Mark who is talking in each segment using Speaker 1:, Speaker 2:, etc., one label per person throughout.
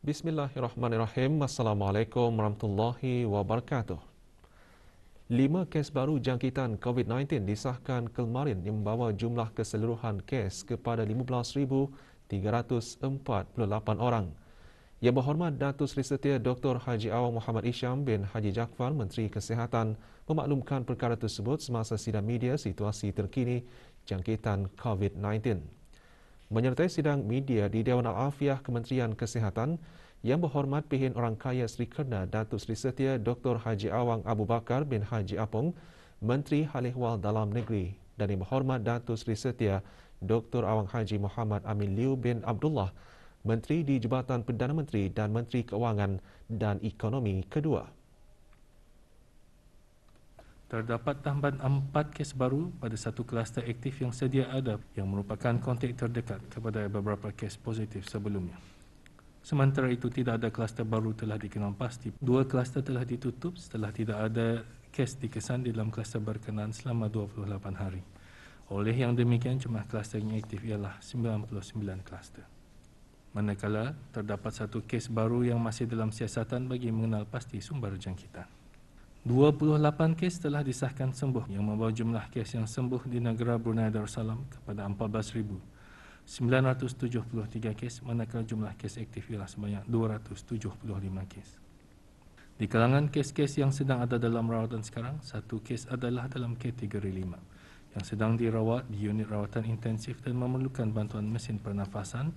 Speaker 1: Bismillahirrahmanirrahim. Assalamualaikum warahmatullahi wabarakatuh. 5 kes baru jangkitan COVID-19 disahkan kemarin yang membawa jumlah keseluruhan kes kepada 15,348 orang. Yang Berhormat Datuk Seri Setia Dr. Haji Awang Muhammad Isham bin Haji Jaafar, Menteri Kesihatan, memaklumkan perkara tersebut semasa sidang media situasi terkini jangkitan COVID-19. Menyertai sidang media di Dewan Al-Afiah Kementerian Kesihatan, Yang Berhormat Pihin Orang Kaya Seri Kerna Datuk Seri Setia Dr. Haji Awang Abu Bakar bin Haji Apong, Menteri Hal Ehwal Dalam Negeri, dan Yang Berhormat Datuk Seri Setia Dr. Awang Haji Muhammad Amin Liu bin Abdullah, Menteri di Jabatan Perdana Menteri dan Menteri Keuangan dan Ekonomi kedua.
Speaker 2: Terdapat tambahan 4 kes baru pada satu kluster aktif yang sedia ada yang merupakan kontak terdekat kepada beberapa kes positif sebelumnya. Sementara itu, tidak ada kluster baru telah dikenal pasti. 2 kluster telah ditutup setelah tidak ada kes dikesan di dalam kluster berkenaan selama 28 hari. Oleh yang demikian, jumlah kluster yang aktif ialah 99 kluster. Manakala, terdapat 1 kes baru yang masih dalam siasatan bagi mengenal pasti sumber jangkitan. 28 kes telah disahkan sembuh yang membawa jumlah kes yang sembuh di negara Brunei Darussalam kepada 14,973 kes, manakala jumlah kes aktif ialah sebanyak 275 kes. Di kalangan kes-kes yang sedang ada dalam rawatan sekarang, 1 kes adalah dalam kategori 5 yang sedang dirawat di unit rawatan intensif dan memerlukan bantuan mesin pernafasan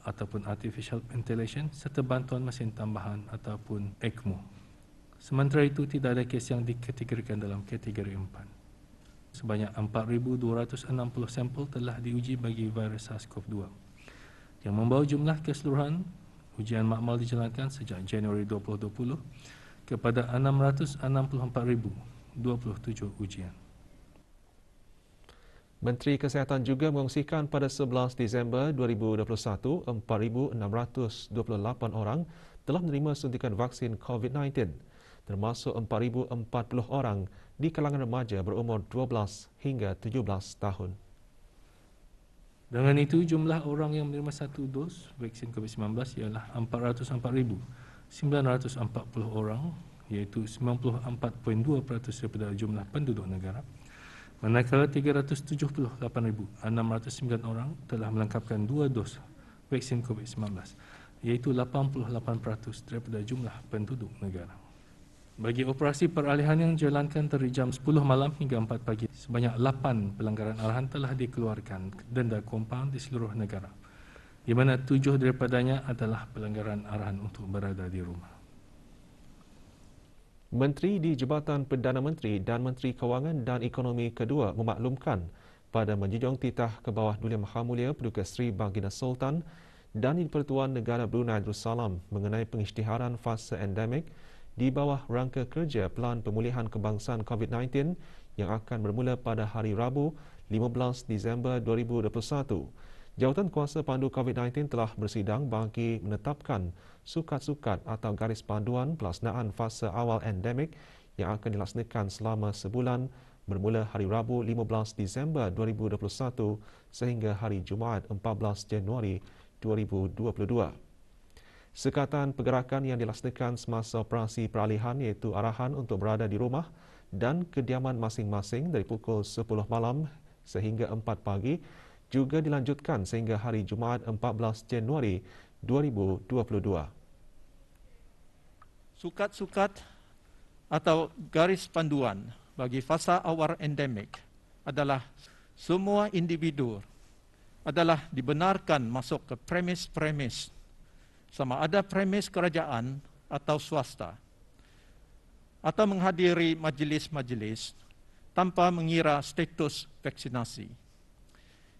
Speaker 2: ataupun artificial ventilation serta bantuan mesin tambahan ataupun ECMO. Sementara itu, tidak ada kes yang dikategorikan dalam kategori 4. Sebanyak 4,260 sampel telah diuji bagi virus SARS-CoV-2 yang membawa jumlah keseluruhan ujian makmal dijalankan sejak Januari 2020 kepada 664,027 ujian.
Speaker 1: Menteri Kesihatan juga mengungsikan pada 11 Disember 2021, 4,628 orang telah menerima suntikan vaksin COVID-19, termasuk 4,040 orang di kalangan remaja berumur 12 hingga 17 tahun.
Speaker 2: Dengan itu, jumlah orang yang menerima 1 dos vaksin COVID-19 ialah 404,940 orang, iaitu 94.2% daripada jumlah penduduk negara. Manakala 378,609 orang telah melengkapkan 2 dos vaksin COVID-19, iaitu 88% daripada jumlah penduduk negara. Bagi operasi peralihan yang dijalankan dari jam 10 malam hingga 4 pagi, sebanyak 8 pelanggaran arahan telah dikeluarkan denda kompaun di seluruh negara, di mana 7 daripadanya adalah pelanggaran arahan untuk berada di rumah.
Speaker 1: Menteri di Jabatan Perdana Menteri dan Menteri Keuangan dan Ekonomi kedua memaklumkan pada menjunjung titah ke bawah Duli Maha Mulia Paduka Seri Baginda Sultan dan Di-Pertuan Negara Brunei Darussalam mengenai pengisytiharan fasa endemik di bawah rangka kerja Pelan Pemulihan Kebangsaan COVID-19 yang akan bermula pada hari Rabu 15 Disember 2021. Jawatan Kuasa Pandu COVID-19 telah bersidang bagi menetapkan sukat-sukat atau garis panduan pelaksanaan fasa awal endemik yang akan dilaksanakan selama sebulan bermula hari Rabu 15 Disember 2021 sehingga hari Jumaat 14 Januari 2022. Sekatan pergerakan yang dilaksanakan semasa operasi peralihan iaitu arahan untuk berada di rumah dan kediaman masing-masing dari pukul 10 malam sehingga 4 pagi juga dilanjutkan sehingga hari Jumaat 14 Januari 2022.
Speaker 3: Sukat-sukat atau garis panduan bagi fasa awal endemik adalah semua individu adalah dibenarkan masuk ke premis-premis sama ada premis kerajaan atau swasta atau menghadiri majlis-majlis tanpa mengira status vaksinasi.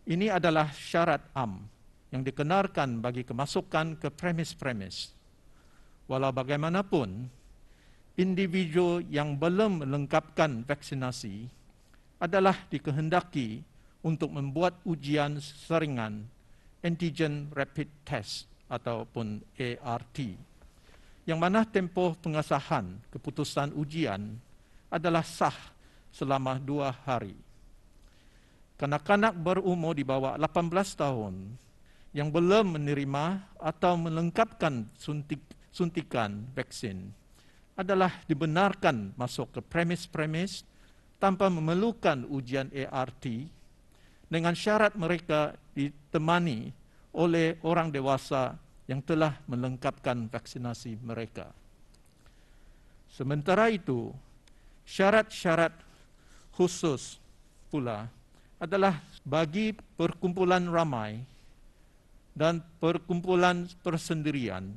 Speaker 3: Ini adalah syarat am yang dikenarkan bagi kemasukan ke premis-premis. Walau bagaimanapun, individu yang belum melengkapkan vaksinasi adalah dikehendaki untuk membuat ujian seringan antigen rapid test ataupun ART, yang mana tempoh pengesahan keputusan ujian adalah sah selama 2 hari. Kanak-kanak berumur di bawah 18 tahun yang belum menerima atau melengkapkan suntikan vaksin adalah dibenarkan masuk ke premis-premis tanpa memerlukan ujian ART dengan syarat mereka ditemani oleh orang dewasa yang telah melengkapkan vaksinasi mereka. Sementara itu, syarat-syarat khusus pula adalah bagi perkumpulan ramai dan perkumpulan persendirian,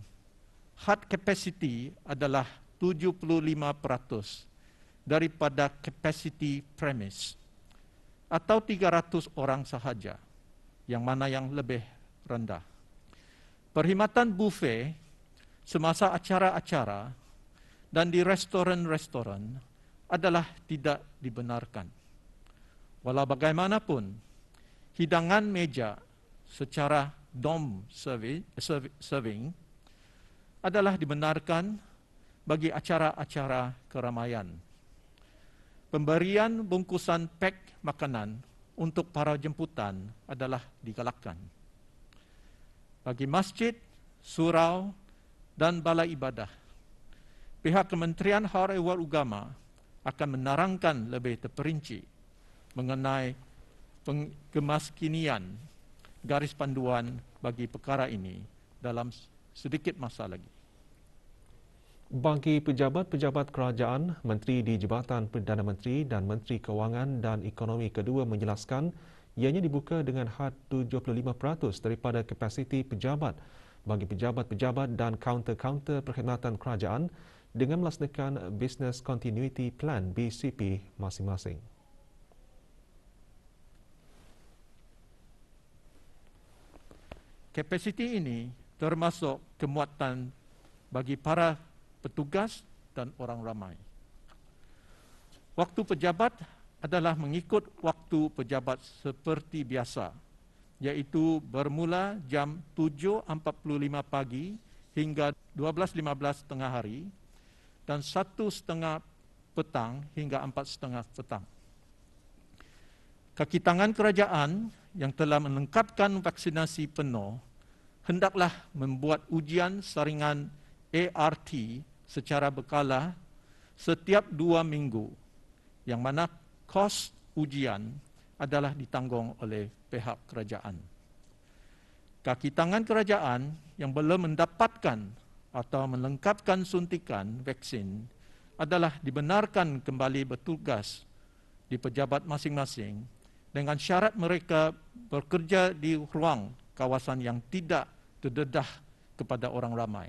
Speaker 3: hard capacity adalah 75% daripada capacity premise atau 300 orang sahaja, yang mana yang lebih rendah. Perkhidmatan buffet semasa acara-acara dan di restoran-restoran adalah tidak dibenarkan. Walau bagaimanapun, hidangan meja secara dome serving adalah dibenarkan bagi acara-acara keramaian. Pemberian bungkusan pek makanan untuk para jemputan adalah digalakkan. Bagi masjid, surau, dan balai ibadah, pihak Kementerian Hal Ehwal Agama akan menerangkan lebih terperinci mengenai kemaskinian garis panduan bagi perkara ini dalam sedikit masa lagi.
Speaker 1: Bagi pejabat-pejabat kerajaan, Menteri di Jabatan Perdana Menteri dan Menteri Kewangan dan Ekonomi kedua menjelaskan ianya dibuka dengan had 75% daripada kapasiti pejabat bagi pejabat-pejabat dan kaunter-kaunter perkhidmatan kerajaan dengan melaksanakan Business Continuity Plan BCP masing-masing.
Speaker 3: Kapasiti ini termasuk kemuatan bagi para petugas dan orang ramai. Waktu pejabat adalah mengikut waktu pejabat seperti biasa, iaitu bermula jam 7.45 pagi hingga 12.15 tengah hari dan 1:30 petang hingga 4:30 petang. Kaki tangan kerajaan yang telah melengkapkan vaksinasi penuh hendaklah membuat ujian saringan ART secara berkala setiap 2 minggu, yang mana kos ujian adalah ditanggung oleh pihak kerajaan. Kaki tangan kerajaan yang belum mendapatkan atau melengkapkan suntikan vaksin adalah dibenarkan kembali bertugas di pejabat masing-masing dengan syarat mereka bekerja di ruang kawasan yang tidak terdedah kepada orang ramai.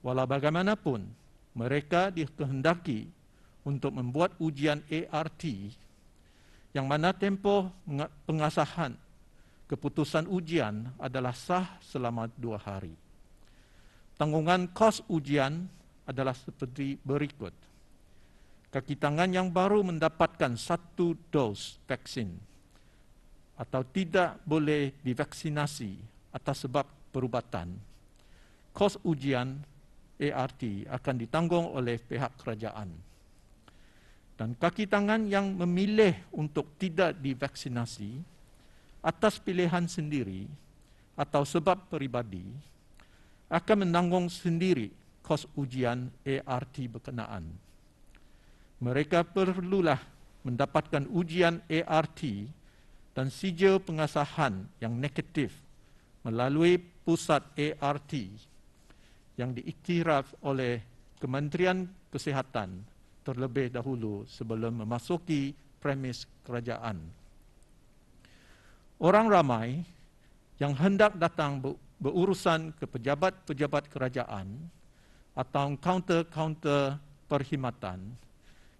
Speaker 3: Walau bagaimanapun, mereka dikehendaki untuk membuat ujian ART yang mana tempoh pengasahan keputusan ujian adalah sah selama 2 hari. Tanggungan kos ujian adalah seperti berikut. Kaki tangan yang baru mendapatkan 1 dos vaksin atau tidak boleh divaksinasi atas sebab perubatan, kos ujian ART akan ditanggung oleh pihak kerajaan. Dan kaki tangan yang memilih untuk tidak divaksinasi atas pilihan sendiri atau sebab peribadi akan menanggung sendiri kos ujian ART berkenaan. Mereka perlulah mendapatkan ujian ART dan sijil pengasahan yang negatif melalui pusat ART yang diiktiraf oleh Kementerian Kesihatan terlebih dahulu sebelum memasuki premis kerajaan. Orang ramai yang hendak datang berurusan ke pejabat-pejabat kerajaan atau kaunter-kaunter perkhidmatan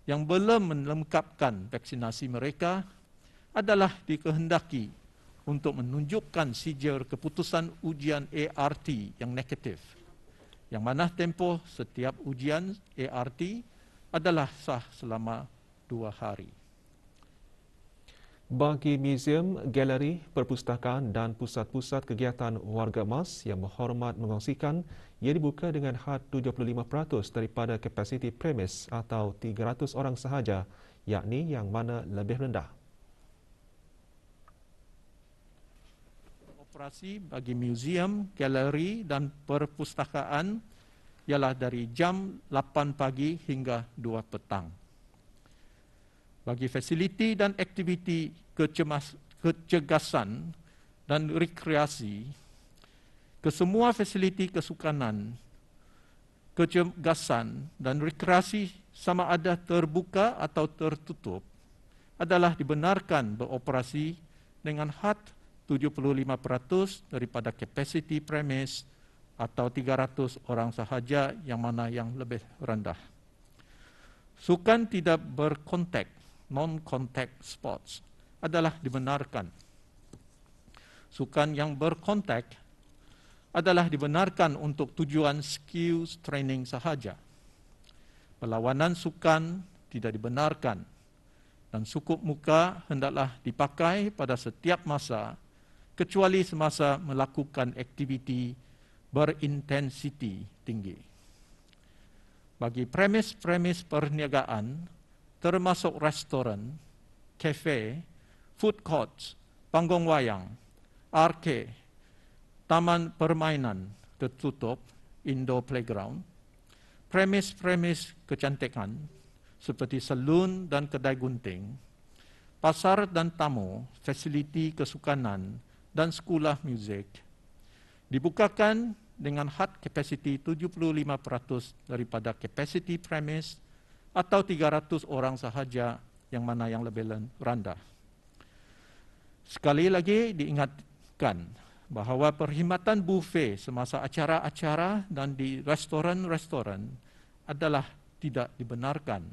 Speaker 3: yang belum melengkapkan vaksinasi mereka adalah dikehendaki untuk menunjukkan sijil keputusan ujian ART yang negatif, yang mana tempoh setiap ujian ART adalah sah selama 2 hari.
Speaker 1: Bagi museum, galeri, perpustakaan dan pusat-pusat kegiatan warga emas yang berhormat mengongsikan, ia dibuka dengan had 75% daripada kapasiti premis atau 300 orang sahaja, yakni yang mana lebih rendah.
Speaker 3: beroperasi bagi museum, galeri dan perpustakaan ialah dari jam 8 pagi hingga 2 petang. Bagi fasiliti dan aktiviti kecergasan dan rekreasi, kesemua fasiliti kesukanan, kecergasan dan rekreasi sama ada terbuka atau tertutup adalah dibenarkan beroperasi dengan had 75% daripada kapasiti premis atau 300 orang sahaja, yang mana yang lebih rendah. Sukan tidak berkontak, non-contact sports adalah dibenarkan. Sukan yang berkontak adalah dibenarkan untuk tujuan skills training sahaja. Perlawanan sukan tidak dibenarkan dan sukup muka hendaklah dipakai pada setiap masa kecuali semasa melakukan aktiviti berintensiti tinggi. Bagi premis-premis perniagaan termasuk restoran, kafe, food courts, panggung wayang, arcade, taman permainan tertutup, indoor playground, premis-premis kecantikan seperti salon dan kedai gunting, pasar dan tamu, fasiliti kesukanan dan sekolah muzik dibukakan dengan had kapasiti 75% daripada kapasiti premis atau 300 orang sahaja, yang mana yang lebih rendah. Sekali lagi diingatkan bahawa perkhidmatan buffet semasa acara-acara dan di restoran-restoran adalah tidak dibenarkan.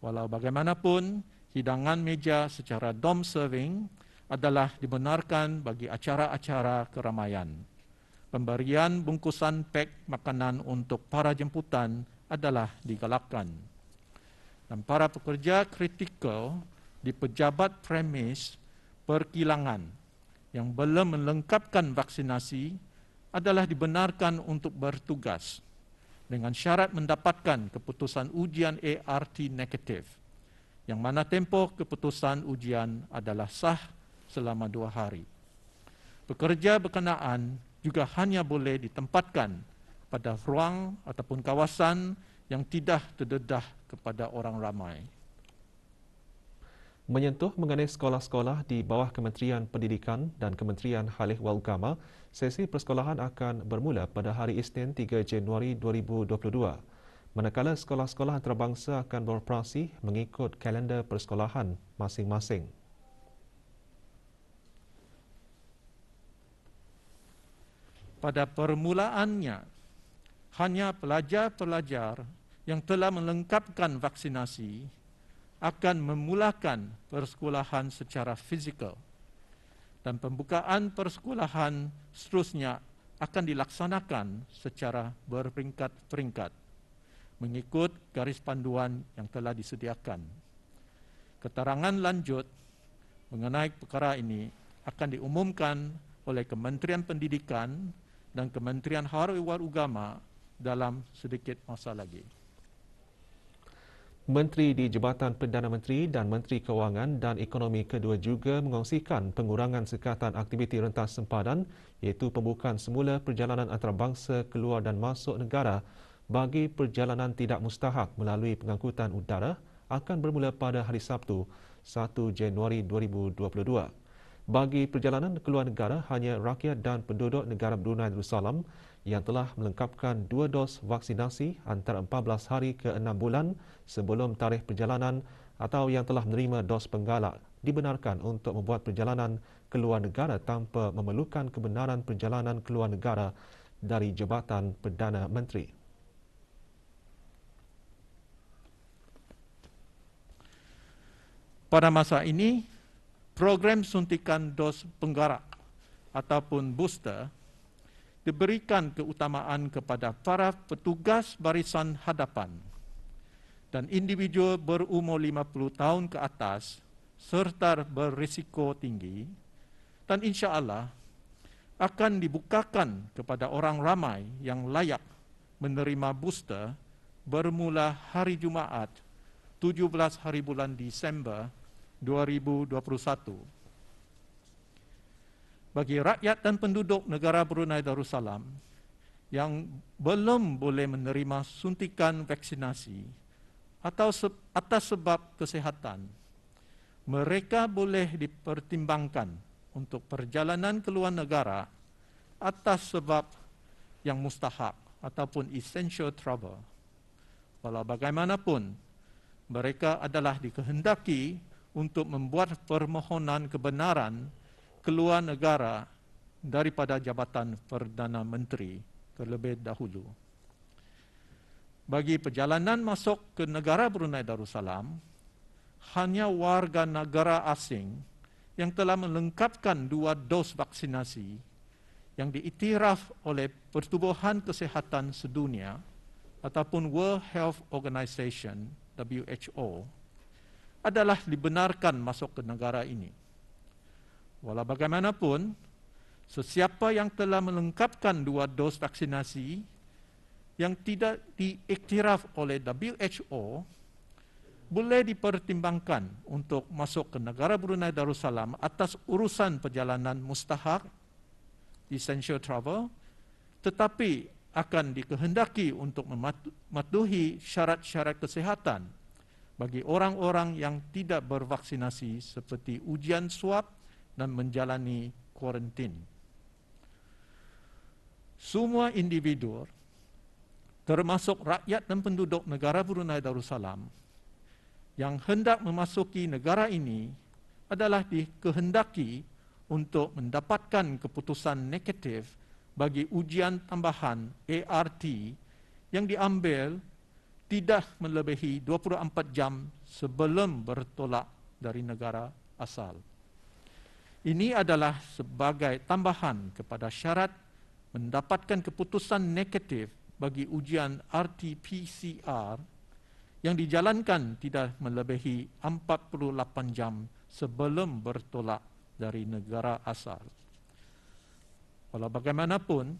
Speaker 3: Walau bagaimanapun, hidangan meja secara dom serving adalah dibenarkan bagi acara-acara keramaian. Pemberian bungkusan pek makanan untuk para jemputan adalah digalakkan. Dan para pekerja kritikal di pejabat premis perkilangan yang belum melengkapkan vaksinasi adalah dibenarkan untuk bertugas dengan syarat mendapatkan keputusan ujian ART negatif, yang mana tempoh keputusan ujian adalah sah selama 2 hari. Pekerja berkenaan juga hanya boleh ditempatkan pada ruang ataupun kawasan yang tidak terdedah kepada orang ramai.
Speaker 1: Menyentuh mengenai sekolah-sekolah di bawah Kementerian Pendidikan dan Kementerian Khalif wal Agama, sesi persekolahan akan bermula pada hari Isnin 3 Januari 2022. Manakala sekolah-sekolah antarabangsa akan beroperasi mengikut kalender persekolahan masing-masing.
Speaker 3: Pada permulaannya, hanya pelajar-pelajar yang telah melengkapkan vaksinasi akan memulakan persekolahan secara fizikal, dan pembukaan persekolahan seterusnya akan dilaksanakan secara berperingkat-peringkat mengikut garis panduan yang telah disediakan. Keterangan lanjut mengenai perkara ini akan diumumkan oleh Kementerian Pendidikan dan Kementerian Khalif wal Agama dalam sedikit masa lagi.
Speaker 1: Menteri di Jabatan Perdana Menteri dan Menteri Kewangan dan Ekonomi kedua juga mengongsikan pengurangan sekatan aktiviti rentas sempadan, iaitu pembukaan semula perjalanan antarabangsa keluar dan masuk negara bagi perjalanan tidak mustahak melalui pengangkutan udara akan bermula pada hari Sabtu 1 Januari 2022. Bagi perjalanan keluar negara, hanya rakyat dan penduduk negara Brunei Darussalam yang telah melengkapkan 2 dos vaksinasi antara 14 hari ke 6 bulan sebelum tarikh perjalanan atau yang telah menerima dos penggalak dibenarkan untuk membuat perjalanan keluar negara tanpa memerlukan kebenaran perjalanan keluar negara dari Jabatan Perdana Menteri.
Speaker 3: Pada masa ini, program suntikan dos penggarak ataupun booster diberikan keutamaan kepada para petugas barisan hadapan dan individu berumur 50 tahun ke atas serta berisiko tinggi, dan insya-Allah akan dibukakan kepada orang ramai yang layak menerima booster bermula hari Jumaat 17 hari bulan Disember 2021. bagi rakyat dan penduduk negara Brunei Darussalam yang belum boleh menerima suntikan vaksinasi atau atas sebab kesihatan, mereka boleh dipertimbangkan untuk perjalanan ke luar negara atas sebab yang mustahak ataupun essential travel. Walau bagaimanapun, mereka adalah dikehendaki untuk membuat permohonan kebenaran keluar negara daripada Jabatan Perdana Menteri terlebih dahulu. Bagi perjalanan masuk ke negara Brunei Darussalam, hanya warga negara asing yang telah melengkapkan 2 dos vaksinasi yang diiktiraf oleh Pertubuhan Kesihatan Sedunia ataupun World Health Organization, WHO, adalah dibenarkan masuk ke negara ini. Walau bagaimanapun, sesiapa yang telah melengkapkan 2 dos vaksinasi yang tidak diiktiraf oleh WHO boleh dipertimbangkan untuk masuk ke negara Brunei Darussalam atas urusan perjalanan mustahak, essential travel, tetapi akan dikehendaki untuk mematuhi syarat-syarat kesihatan bagi orang-orang yang tidak bervaksinasi seperti ujian swab dan menjalani kuarantin. Semua individu, termasuk rakyat dan penduduk negara Brunei Darussalam, yang hendak memasuki negara ini adalah dikehendaki untuk mendapatkan keputusan negatif bagi ujian tambahan ART yang diambil tidak melebihi 24 jam sebelum bertolak dari negara asal. Ini adalah sebagai tambahan kepada syarat mendapatkan keputusan negatif bagi ujian RT-PCR yang dijalankan tidak melebihi 48 jam sebelum bertolak dari negara asal. Walau bagaimanapun,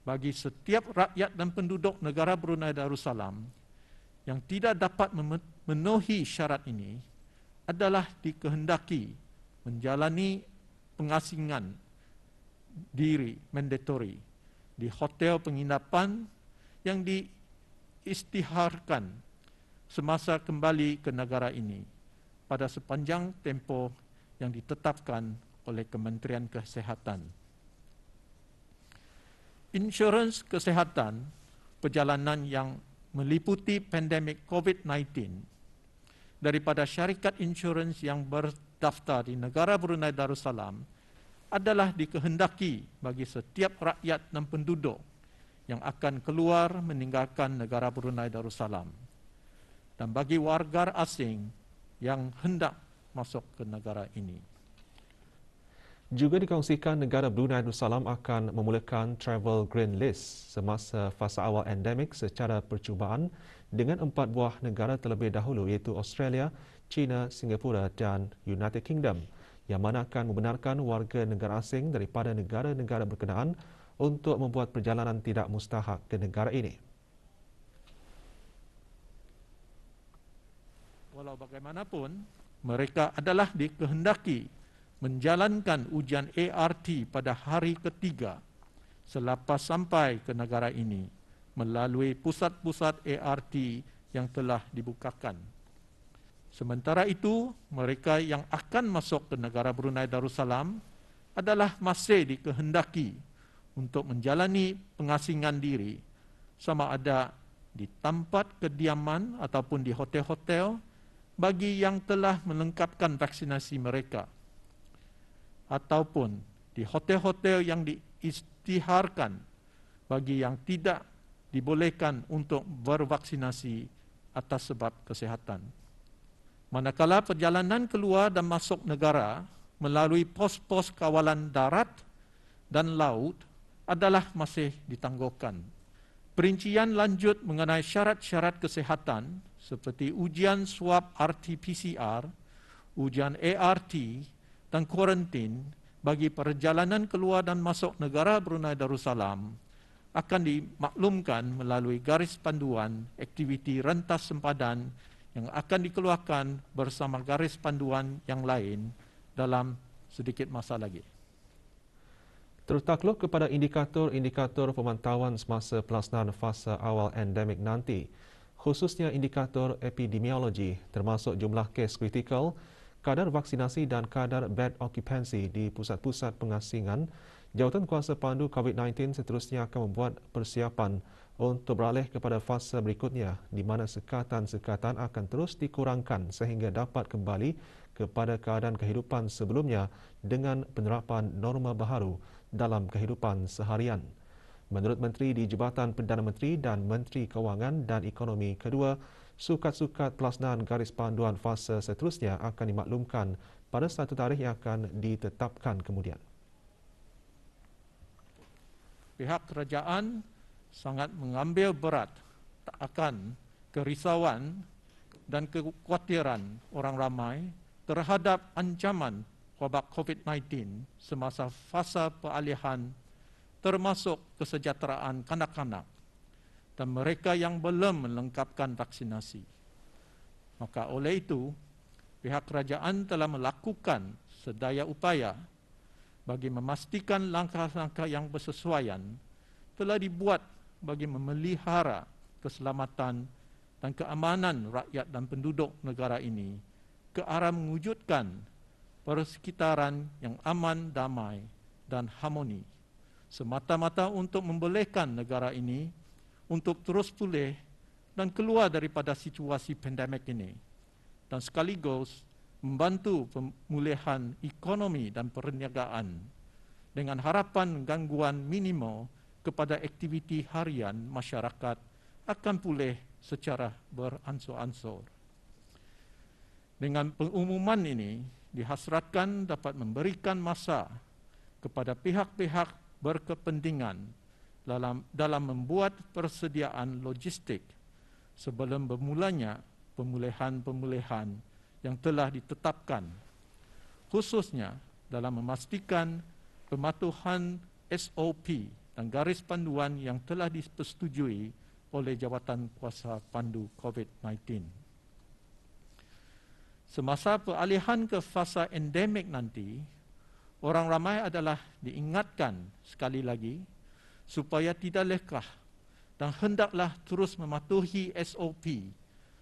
Speaker 3: bagi setiap rakyat dan penduduk negara Brunei Darussalam yang tidak dapat memenuhi syarat ini adalah dikehendaki menjalani pengasingan diri mandatori di hotel penginapan yang diisytiharkan semasa kembali ke negara ini pada sepanjang tempoh yang ditetapkan oleh Kementerian Kesihatan. Insurans kesihatan perjalanan yang meliputi pandemik COVID-19 daripada syarikat insurans yang berdaftar di negara Brunei Darussalam adalah dikehendaki bagi setiap rakyat dan penduduk yang akan keluar meninggalkan negara Brunei Darussalam dan bagi warga asing yang hendak masuk ke negara ini.
Speaker 1: Juga dikongsikan negara Brunei Darussalam akan memulakan Travel Green List semasa fasa awal endemik secara percubaan dengan 4 buah negara terlebih dahulu iaitu Australia, China, Singapura dan United Kingdom yang mana akan membenarkan warga negara asing daripada negara-negara berkenaan untuk membuat perjalanan tidak mustahak ke negara ini.
Speaker 3: Walau bagaimanapun, mereka adalah dikehendaki menjalankan ujian ART pada hari ketiga selepas sampai ke negara ini melalui pusat-pusat ART yang telah dibukakan. Sementara itu, mereka yang akan masuk ke negara Brunei Darussalam adalah masih dikehendaki untuk menjalani pengasingan diri sama ada di tempat kediaman ataupun di hotel-hotel bagi yang telah melengkapkan vaksinasi mereka ataupun di hotel-hotel yang diisytiharkan bagi yang tidak dibolehkan untuk bervaksinasi atas sebab kesihatan. Manakala perjalanan keluar dan masuk negara melalui pos-pos kawalan darat dan laut adalah masih ditangguhkan. Perincian lanjut mengenai syarat-syarat kesihatan seperti ujian swab RT-PCR, ujian ART dan kuarantin bagi perjalanan keluar dan masuk negara Brunei Darussalam akan dimaklumkan melalui garis panduan aktiviti rentas sempadan yang akan dikeluarkan bersama garis panduan yang lain dalam sedikit masa lagi.
Speaker 1: Tertakluk kepada indikator-indikator pemantauan semasa pelaksanaan fasa awal endemik nanti, khususnya indikator epidemiologi termasuk jumlah kes kritikal, kadar vaksinasi dan kadar bed occupancy di pusat-pusat pengasingan, Jawatankuasa Pandu COVID-19 seterusnya akan membuat persiapan untuk beralih kepada fasa berikutnya di mana sekatan-sekatan akan terus dikurangkan sehingga dapat kembali kepada keadaan kehidupan sebelumnya dengan penerapan norma baharu dalam kehidupan seharian. Menurut Menteri di Jabatan Perdana Menteri dan Menteri Kewangan dan Ekonomi kedua, sukat-sukat pelaksanaan garis panduan fasa seterusnya akan dimaklumkan pada satu tarikh yang akan ditetapkan kemudian.
Speaker 3: Pihak kerajaan sangat mengambil berat akan kerisauan dan kekhawatiran orang ramai terhadap ancaman wabak COVID-19 semasa fasa peralihan termasuk kesejahteraan kanak-kanak dan mereka yang belum melengkapkan vaksinasi. Maka oleh itu, pihak kerajaan telah melakukan sedaya upaya bagi memastikan langkah-langkah yang bersesuaian telah dibuat bagi memelihara keselamatan dan keamanan rakyat dan penduduk negara ini ke arah mewujudkan persekitaran yang aman, damai dan harmoni, semata-mata untuk membolehkan negara ini untuk terus pulih dan keluar daripada situasi pandemik ini dan sekaligus membantu pemulihan ekonomi dan perniagaan dengan harapan gangguan minimal kepada aktiviti harian masyarakat akan pulih secara beransur-ansur. Dengan pengumuman ini dihasratkan dapat memberikan masa kepada pihak-pihak berkepentingan dalam membuat persediaan logistik sebelum bermulanya pemulihan-pemulihan yang telah ditetapkan, khususnya dalam memastikan pematuhan SOP dan garis panduan yang telah dipersetujui oleh Jawatankuasa Pandu COVID-19. Semasa peralihan ke fasa endemik nanti, orang ramai adalah diingatkan sekali lagi supaya tidak lekah dan hendaklah terus mematuhi SOP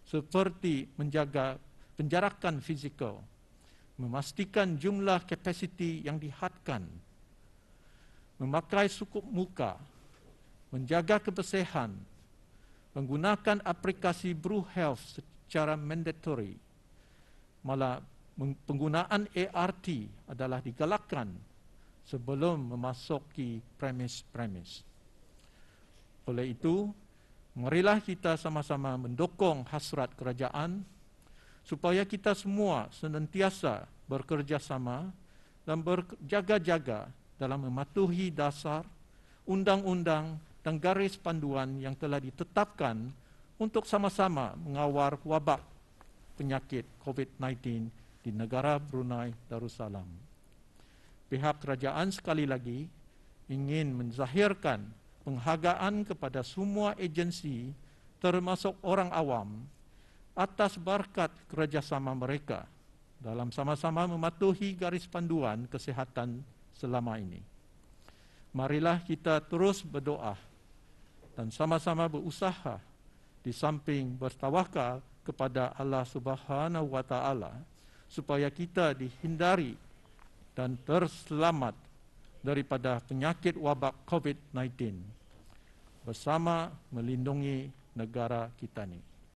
Speaker 3: seperti menjaga penjarakan fizikal, memastikan jumlah kapasiti yang dihadkan, memakai sukup muka, menjaga kebersihan, menggunakan aplikasi BruHealth secara mandatory. Malah penggunaan ART adalah digalakkan sebelum memasuki premis-premis. Oleh itu, marilah kita sama-sama mendukung hasrat kerajaan supaya kita semua senantiasa bekerjasama dan berjaga-jaga dalam mematuhi dasar, undang-undang dan garis panduan yang telah ditetapkan untuk sama-sama mengawal wabak penyakit COVID-19 di negara Brunei Darussalam. Pihak kerajaan sekali lagi ingin menzahirkan penghargaan kepada semua agensi termasuk orang awam atas berkat kerjasama mereka dalam sama-sama mematuhi garis panduan kesihatan selama ini. Marilah kita terus berdoa dan sama-sama berusaha di samping bertawakal kepada Allah Subhanahu wa Ta'ala supaya kita dihindari dan terselamat daripada penyakit wabak COVID-19 bersama melindungi negara kita ini.